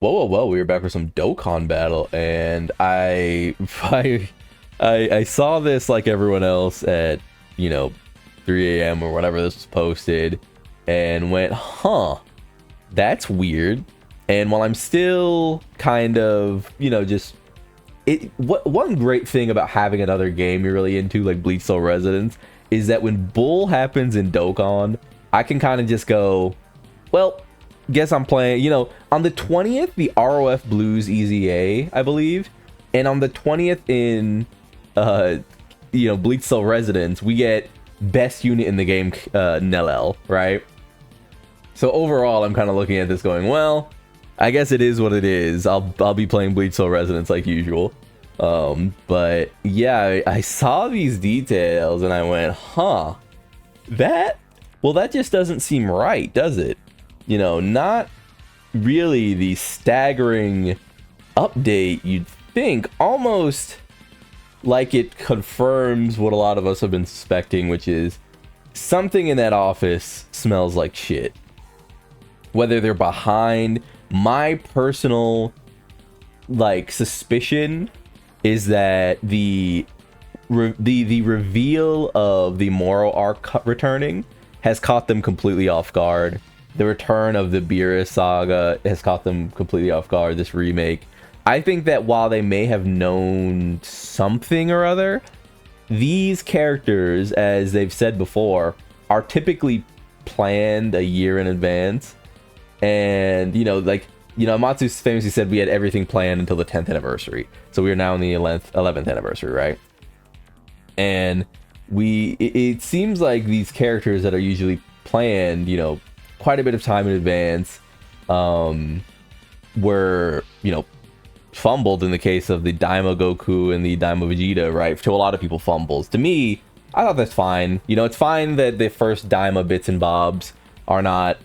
Whoa, we were back for some Dokkan Battle, and I saw this like everyone else at, you know, 3 a.m. or whatever this was posted, and went, huh, that's weird. And while I'm still kind of, just one great thing about having another game you're really into, like Bleach Soul Residence, is that when Bull happens in Dokkan, I can kind of just go, well, guess I'm playing, on the 20th, the RoF Blues EZA, I believe. And on the 20th in, Bleach Soul Residence, we get best unit in the game, Nelel, right? So overall, I'm kind of looking at this going, well, I guess it is what it is. I'll be playing Bleach Soul Residence like usual. But yeah, I saw these details and I went, huh, that just doesn't seem right, does it? Not really the staggering update you'd think, almost like it confirms what a lot of us have been suspecting, which is something in that office smells like shit. Whether they're behind, my personal suspicion is that the reveal of the Moro arc returning has caught them completely off guard. The return of the Beerus saga has caught them completely off guard, this remake. I think that while they may have known something or other, these characters, as they've said before, are typically planned a year in advance. And, Matsu famously said we had everything planned until the 10th anniversary. So we are now in the 11th anniversary, right? And it seems like these characters that are usually planned, quite a bit of time in advance, were, fumbled in the case of the Daima Goku and the Daima Vegeta, right? To a lot of people, fumbles. To me, I thought that's fine. It's fine that the first Daima bits and bobs are not,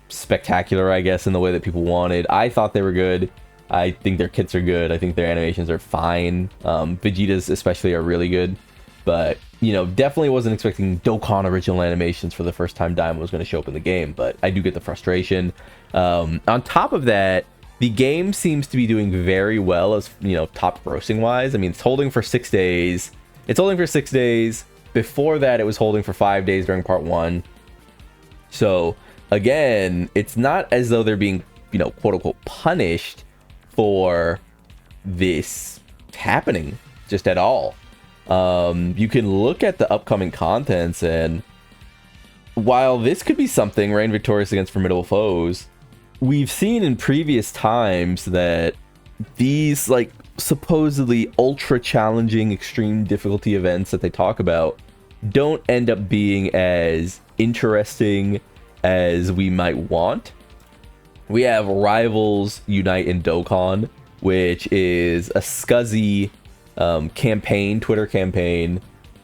spectacular, I guess, in the way that people wanted. I thought they were good. I think their kits are good. I think their animations are fine. Vegeta's especially are really good. But, definitely wasn't expecting Dokkan original animations for the first time Daima was going to show up in the game. But I do get the frustration. On top of that, the game seems to be doing very well as, top grossing wise. I mean, it's holding for 6 days. Before that, it was holding for 5 days during part 1. So, again, it's not as though they're being, quote unquote, punished for this happening just at all. You can look at the upcoming contents, and while this could be something, Reign Victorious against Formidable Foes, we've seen in previous times that these supposedly ultra challenging extreme difficulty events that they talk about don't end up being as interesting as we might want. We have Rivals Unite in Dokkan, which is a scuzzy Twitter campaign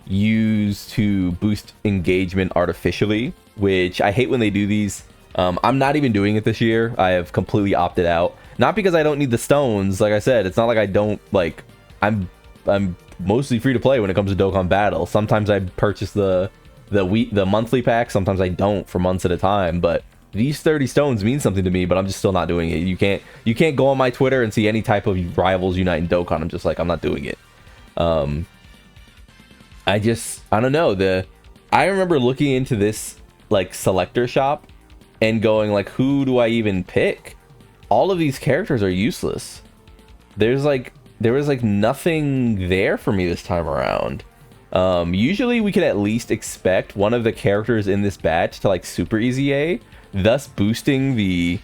used to boost engagement artificially, which I hate when they do these. I'm not even doing it this year. I have completely opted out. Not because I don't need the stones. Like I said, it's not like I don't, I'm mostly free to play when it comes to Dokkan Battle. Sometimes I purchase the monthly pack, sometimes I don't for months at a time, but these 30 stones mean something to me, but I'm just still not doing it. You can't go on my Twitter and see any type of Rivals Unite in Dokkan. I'm just I'm not doing it. I don't know. I remember looking into this Selector shop and going who do I even pick? All of these characters are useless. There was nothing there for me this time around. Usually we can at least expect one of the characters in this batch to Super EZA, thus boosting the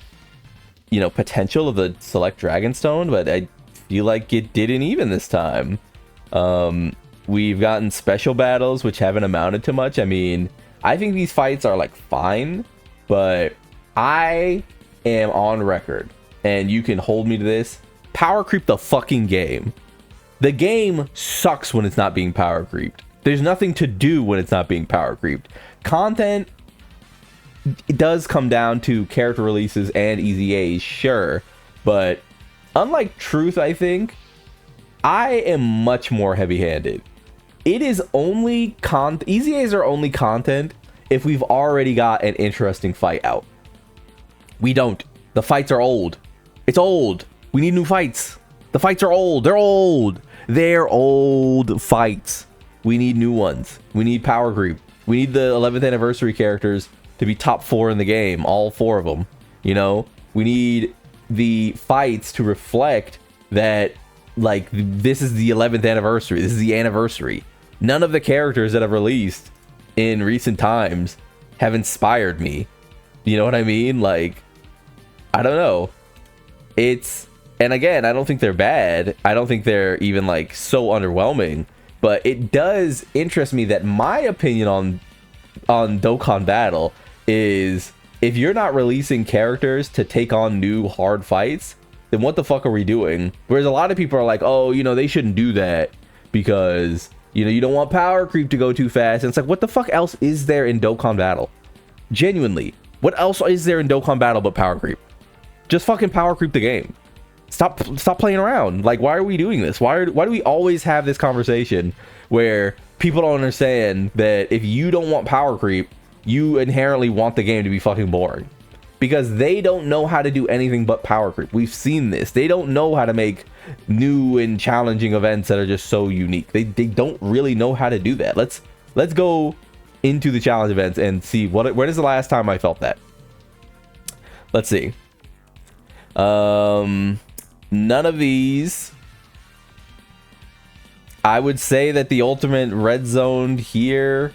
potential of the Select Dragonstone, but I feel like it didn't even this time. We've gotten special battles which haven't amounted to much. I mean, I think these fights are fine, but I am on record, and you can hold me to this, power creep the fucking game. The game sucks when it's not being power creeped. There's nothing to do when it's not being power creeped. Content, it does come down to character releases and EZAs, sure. But unlike Truth, I think, I am much more heavy-handed. It is only EZAs are only content if we've already got an interesting fight out. We don't. The fights are old. It's old. We need new fights. The fights are old. They're old. They're old fights. We need new ones. We need Powercreep. We need the 11th anniversary characters to be top 4 in the game. All 4 of them. You know? We need the fights to reflect that, like, this is the 11th anniversary. This is the anniversary. None of the characters that have released in recent times have inspired me. You know what I mean? Like, I don't know. And again, I don't think they're bad. I don't think they're even like so underwhelming, but it does interest me that my opinion on Dokkan Battle is, if you're not releasing characters to take on new hard fights, then what the fuck are we doing? Whereas a lot of people are like, oh, you know, they shouldn't do that because, you know, you don't want power creep to go too fast. And it's like, what the fuck else is there in Dokkan Battle? Genuinely, what else is there in Dokkan Battle but power creep? Just fucking power creep the game. Stop playing around. Like, why are we doing this? Why do we always have this conversation where people don't understand that if you don't want power creep, you inherently want the game to be fucking boring? Because they don't know how to do anything but power creep. We've seen this. They don't know how to make new and challenging events that are just so unique. They don't really know how to do that. Let's go into the challenge events and see when is the last time I felt that. Let's see. None of these. I would say that the ultimate red zone here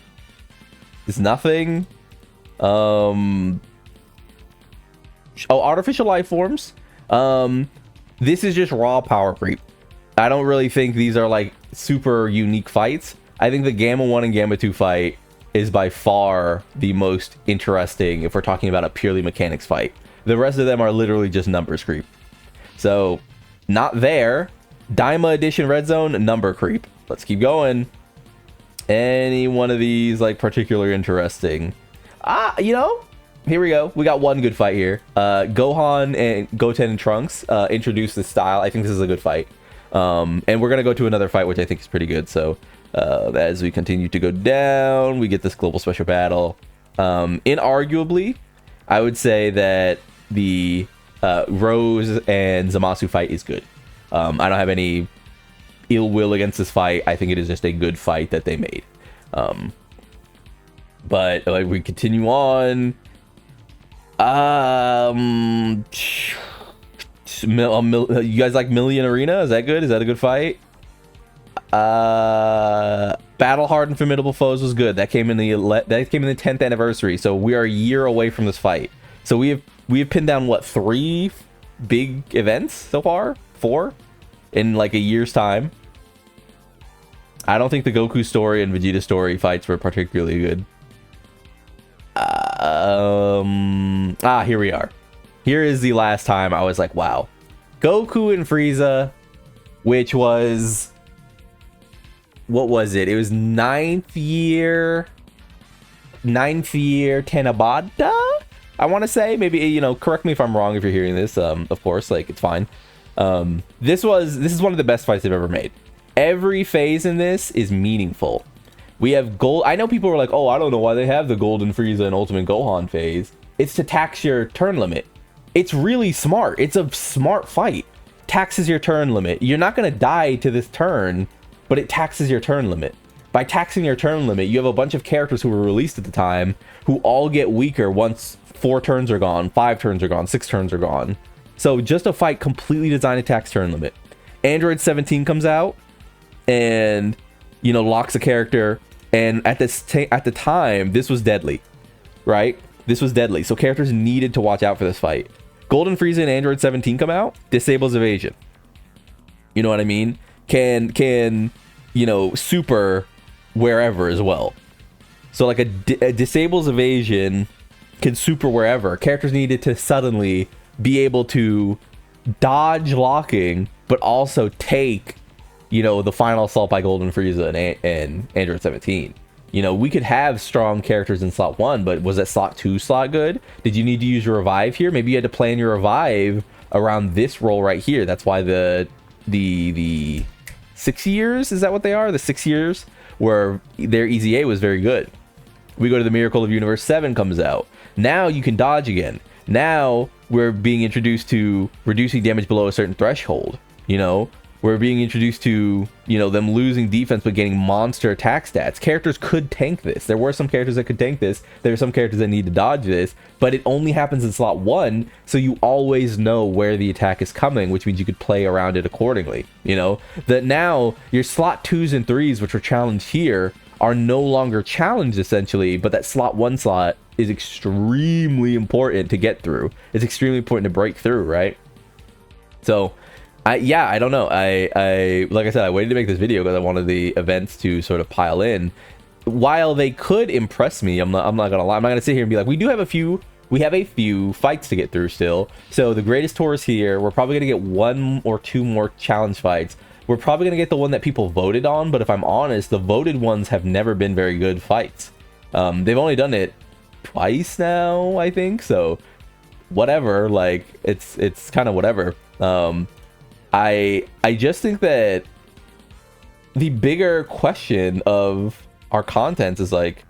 is nothing. Oh, artificial life forms. This is just raw power creep. I don't really think these are like super unique fights. I think the Gamma 1 and Gamma 2 fight is by far the most interesting if we're talking about a purely mechanics fight. The rest of them are literally just numbers creep. So, not there. Daima Edition Red Zone, number creep. Let's keep going. Any one of these, like, particularly interesting? You know, here we go. We got one good fight here. Gohan and Goten and Trunks introduced this style. I think this is a good fight. And we're going to go to another fight, which I think is pretty good. So, as we continue to go down, we get this global special battle. Inarguably, I would say that the Rose and Zamasu fight is good. I don't have any ill will against this fight. I think it is just a good fight that they made. But we continue on. You guys like Million Arena? Is that good? Is that a good fight? Battle Hardened Formidable Foes was good. That came in the 10th anniversary. So we are a year away from this fight. So we have pinned down what, 3 big events so far? 4 in like a year's time. I don't think the Goku story and Vegeta story fights were particularly good. Here we are. Here is the last time I was like, wow. Goku and Frieza, which was, what was it? It was 9th year Tanabata, I want to say. Maybe, you know, correct me if I'm wrong if you're hearing this. Of course, like, it's fine. This is one of the best fights they've ever made. Every phase in this is meaningful. We have gold. I know people were like, oh, I don't know why they have the Golden Frieza and Ultimate Gohan phase. It's to tax your turn limit. It's really smart. It's a smart fight. Taxes your turn limit. You're not going to die to this turn, but it taxes your turn limit. By taxing your turn limit, you have a bunch of characters who were released at the time who all get weaker once 4 turns are gone, 5 turns are gone, 6 turns are gone. So just a fight completely designed to tax turn limit. Android 17 comes out and, you know, locks a character. And at the time, this was deadly, right? This was deadly. So characters needed to watch out for this fight. Golden Frieza and Android 17 come out, disables evasion. You know what I mean? Can you know, super wherever as well. So like a disables evasion can super wherever. Characters needed to suddenly be able to dodge locking, but also take, you know, the final assault by Golden Frieza and Android 17. You know, we could have strong characters in slot 1, but was that slot 2 slot good? Did you need to use your revive here? Maybe you had to plan your revive around this role right here. That's why the 6 years, is that what they are? The 6 years where their EZA was very good. We go to the Miracle of Universe 7 comes out. Now you can dodge again. Now we're being introduced to reducing damage below a certain threshold. You know, we're being introduced to, you know, them losing defense but getting monster attack stats. Characters could tank this. There were some characters that could tank this. There are some characters that need to dodge this, but it only happens in slot 1, so you always know where the attack is coming, which means you could play around it accordingly. You know, that now your slot 2s and 3s, which were challenged here, are no longer challenged essentially, but that slot 1 slot is extremely important to get through. It's extremely important to break through, right? So I don't know. I like I said, I waited to make this video because I wanted the events to sort of pile in. While they could impress me, I'm not gonna lie. I'm not gonna sit here and be like, we have a few fights to get through still. So the greatest tour is here. We're probably gonna get 1 or 2 more challenge fights. We're probably gonna get the one that people voted on, but if I'm honest, the voted ones have never been very good fights. They've only done it twice now, I think. So whatever, like it's kind of whatever. I just think that the bigger question of our contents is like,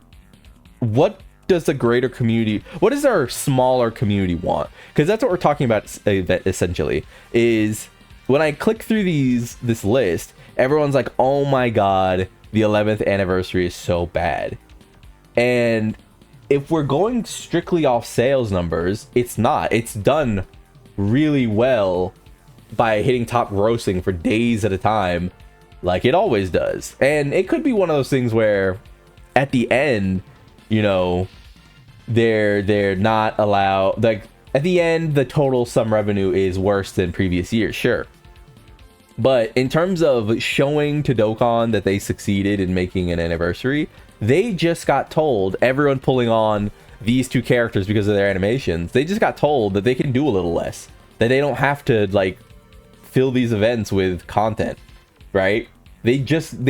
what does the greater community, what does our smaller community want? Because that's what we're talking about essentially, is when I click through this list, everyone's like, oh my god, the 11th anniversary is so bad. And if we're going strictly off sales numbers, it's not. It's done really well by hitting top grossing for days at a time, like it always does. And it could be one of those things where at the end, you know, they're not allowed, like at the end the total sum revenue is worse than previous years, sure, but in terms of showing to Dokkan that they succeeded in making an anniversary, they just got told, everyone pulling on these 2 characters because of their animations, they just got told that they can do a little less, that they don't have to like fill these events with content, right? They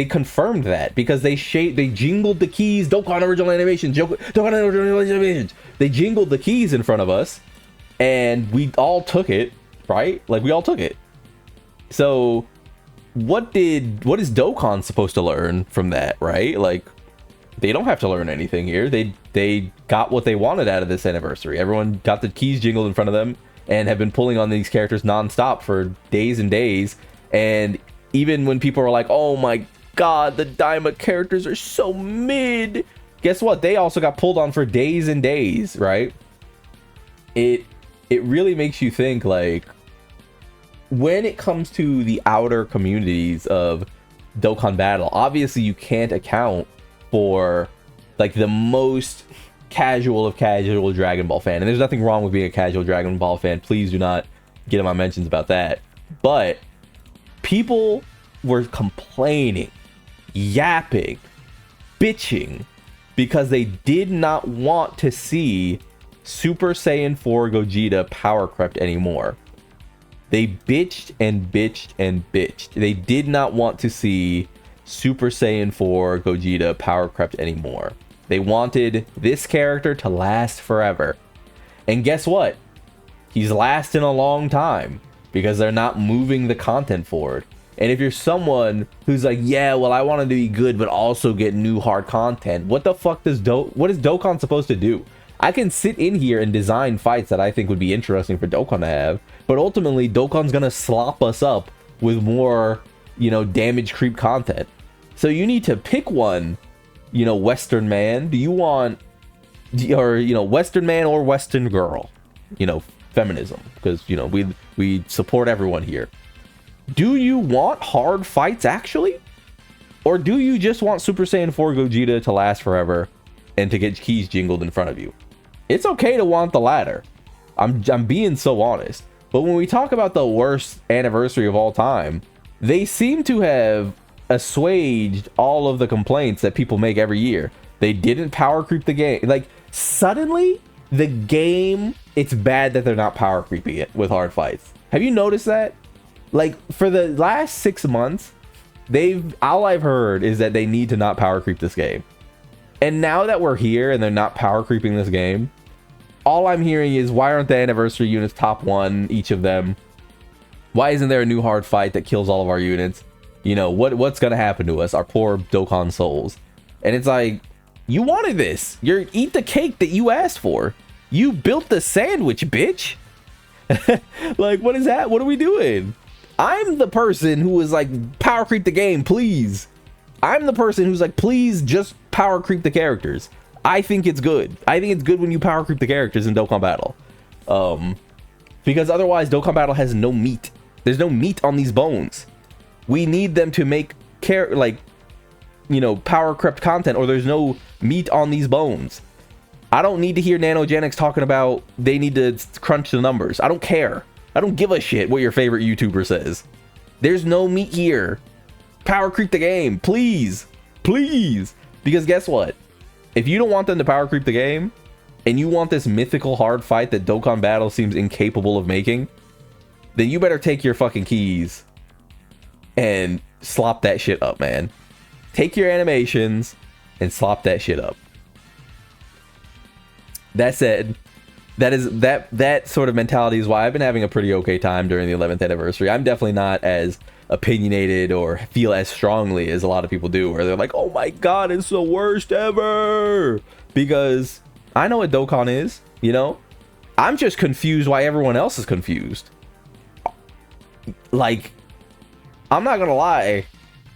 confirmed that because they jingled the keys, Dokkan original animations, Dokkan original animations. They jingled the keys in front of us, and we all took it, right? Like we all took it. So, what is Dokkan supposed to learn from that, right? Like, they don't have to learn anything here. They got what they wanted out of this anniversary. Everyone got the keys jingled in front of them, and have been pulling on these characters non-stop for days and days. And even when people are like, oh my god, the Daima characters are so mid, guess what? They also got pulled on for days and days, right? It really makes you think, like, when it comes to the outer communities of Dokkan Battle, obviously you can't account for like the most casual of casual Dragon Ball fan, and there's nothing wrong with being a casual Dragon Ball fan. Please do not get in my mentions about that. But people were complaining, yapping, bitching because they did not want to see Super Saiyan 4 Gogeta Powercreep anymore. They bitched and bitched and bitched. They did not want to see Super Saiyan 4 Gogeta Powercreep anymore. They wanted this character to last forever. And guess what? He's lasting a long time because they're not moving the content forward. And if you're someone who's like, yeah, well, I want to be good but also get new hard content, what the fuck what is Dokkan supposed to do? I can sit in here and design fights that I think would be interesting for Dokkan to have, but ultimately Dokkan's gonna slop us up with more, you know, damage creep content. So you need to pick one. You know, Western man, do you want, or, you know, Western man or Western girl, you know, feminism, because, you know, we support everyone here. Do you want hard fights actually? Or do you just want Super Saiyan 4 Gogeta to last forever and to get keys jingled in front of you? It's okay to want the latter. I'm being so honest. But when we talk about the worst anniversary of all time, they seem to have assuaged all of the complaints that people make every year. They didn't power creep the game. Like, suddenly the game, it's bad that they're not power creeping it with hard fights. Have you noticed that? Like, for the last 6 months, all I've heard is that they need to not power creep this game. And now that we're here and they're not power creeping this game, all I'm hearing is, why aren't the anniversary units top 1, each of them? Why isn't there a new hard fight that kills all of our units? You know, what's gonna happen to us, our poor Dokkan souls? And it's like, you wanted this. Eat the cake that you asked for. You built the sandwich, bitch. Like, what is that? What are we doing? I'm the person who is like, power creep the game, please. I'm the person who's like, please just power creep the characters. I think it's good. I think it's good when you power creep the characters in Dokkan Battle. Because otherwise Dokkan Battle has no meat. There's no meat on these bones. We need them to make power crept content, or there's no meat on these bones. I don't need to hear Nanogenics talking about they need to crunch the numbers. I don't care. I don't give a shit what your favorite YouTuber says. There's no meat here. Power creep the game, please. Please. Because guess what? If you don't want them to power creep the game, and you want this mythical hard fight that Dokkan Battle seems incapable of making, then you better take your fucking keys and slop that shit up, man. Take your animations and slop that shit up. That said, that sort of mentality is why I've been having a pretty okay time during the 11th anniversary. I'm definitely not as opinionated or feel as strongly as a lot of people do, where they're like, oh my god, it's the worst ever. Because I know what Dokkan is, you know? I'm just confused why everyone else is confused. Like, I'm not gonna lie,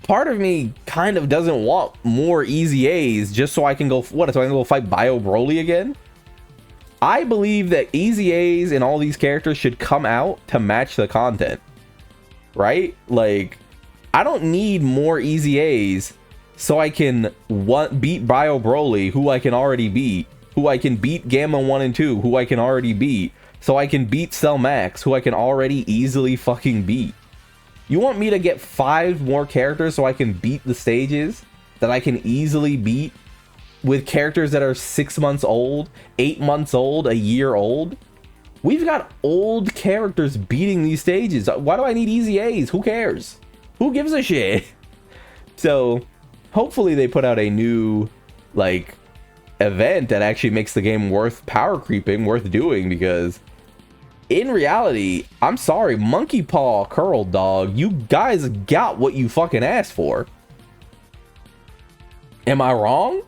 part of me kind of doesn't want more Easy A's just so I can go, so I can go fight Bio Broly again? I believe that Easy A's and all these characters should come out to match the content, right? Like, I don't need more Easy A's so I can beat Bio Broly, who I can already beat, who I can beat Gamma 1 and 2, who I can already beat, so I can beat Cell Max, who I can already easily fucking beat. You want me to get 5 more characters so I can beat the stages that I can easily beat with characters that are 6 months old, 8 months old, a year old? We've got old characters beating these stages. Why do I need Easy A's? Who cares? Who gives a shit? So hopefully they put out a new event that actually makes the game worth power creeping, worth doing, because in reality, I'm sorry, Monkey Paw Curl Dog, you guys got what you fucking asked for. Am I wrong?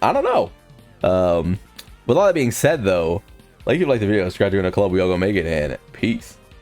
I don't know. With all that being said, though, like if you like the video, subscribe to the club, we all go make it, and peace.